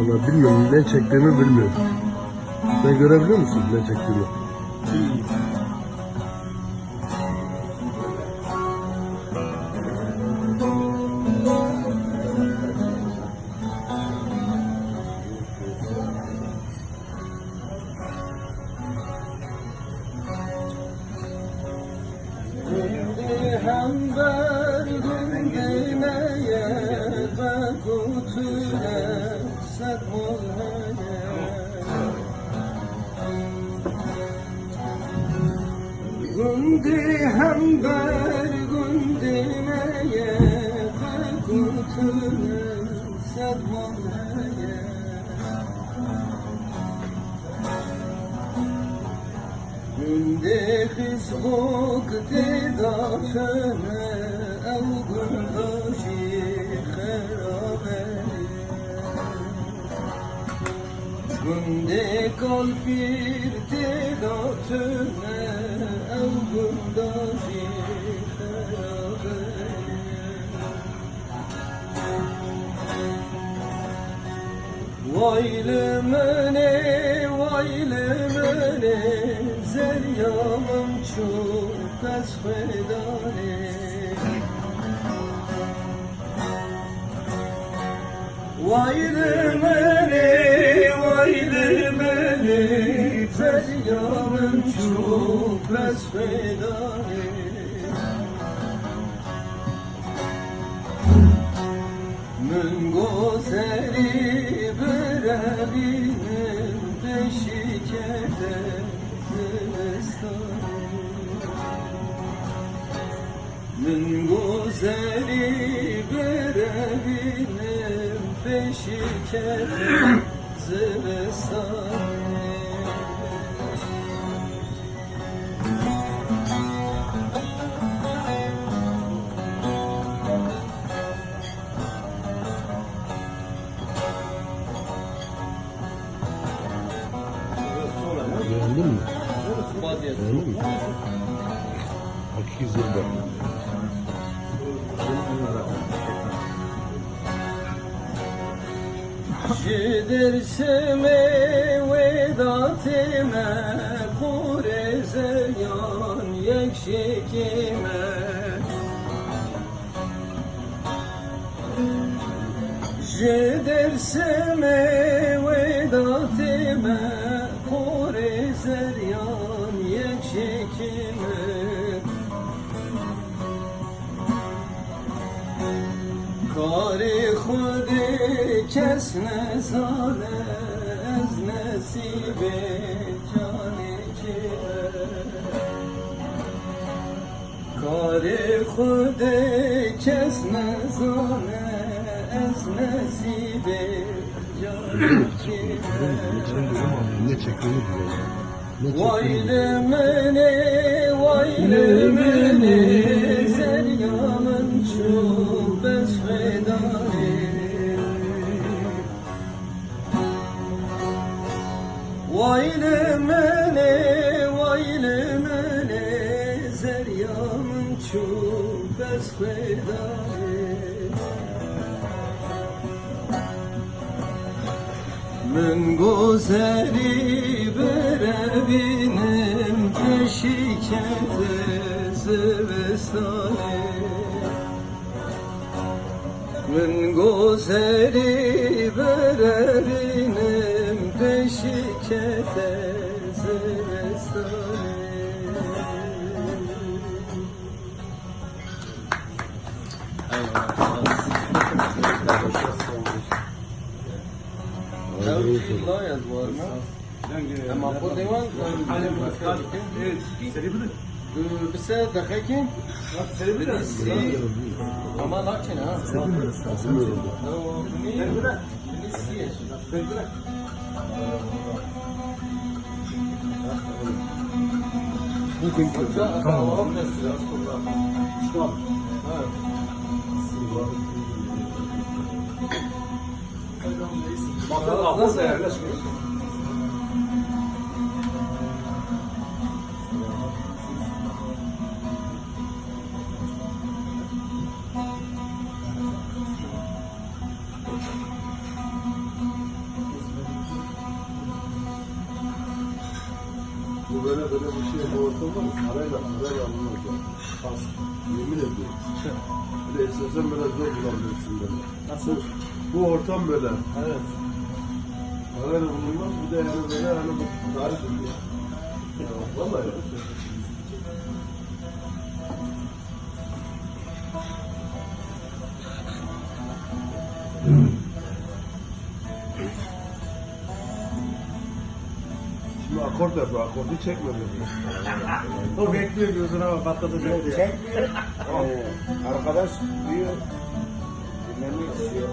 Valla bilmiyorum, ne çektiğimi bilmiyorum. Sen görebiliyor musun ne çektiğimi? Gundi hem ber gundi meye kutune sadmaya gundi hizbuk didafene ev gundaji kherabe gundi kalbir didafene Vaylımene, vaylımene, zeryamım çok esfedane. Vaylımene, vaylımene, zeryamım çok esfedane. Min gozeri berevinin beşikete zivestane Min gozeri berevinin beşikete zivestane Beğendin mi? Beğendin mi? Hakiki zırda. Jidersime vedatime Kurezeyan yekşekime Jidersime vedatime Kurezeyan yekşekime Kari khudi kes nezane ez nesibe cani kime Kari khudi kes nezane ez nesibe cani kime Ne çektiğimi biliyorum. Vaylımene, vaylımene, zeryamın çok besfedane Vaylımene, vaylımene, zeryamın çok besfedane Min gozeri berevinin peşikete zivestane Min gozeri berevinin peşikete zivestane Layaz var mı? Ama bu divan بسه دقیقی؟ بریسی اما لاکن ها Nasıl yaklaşmıyor? böyle bir şey bu ortamda mı? Parayla alınmaz ya. Az. Yemin ediyorum. Bir de istesen biraz zor bulabilirsin böyle. Nasıl? Bu ortam böyle. Evet. Parayla bulunmaz. Bir de yani böyle hani bu tarih ediyor. Vallahi ya. Şimdi akort yapıyor. Akordu çekmedi. O bekliyor gözüne bak patlatacak diye. Çekmiyor. Arkadaş diyor dinlemek istiyor.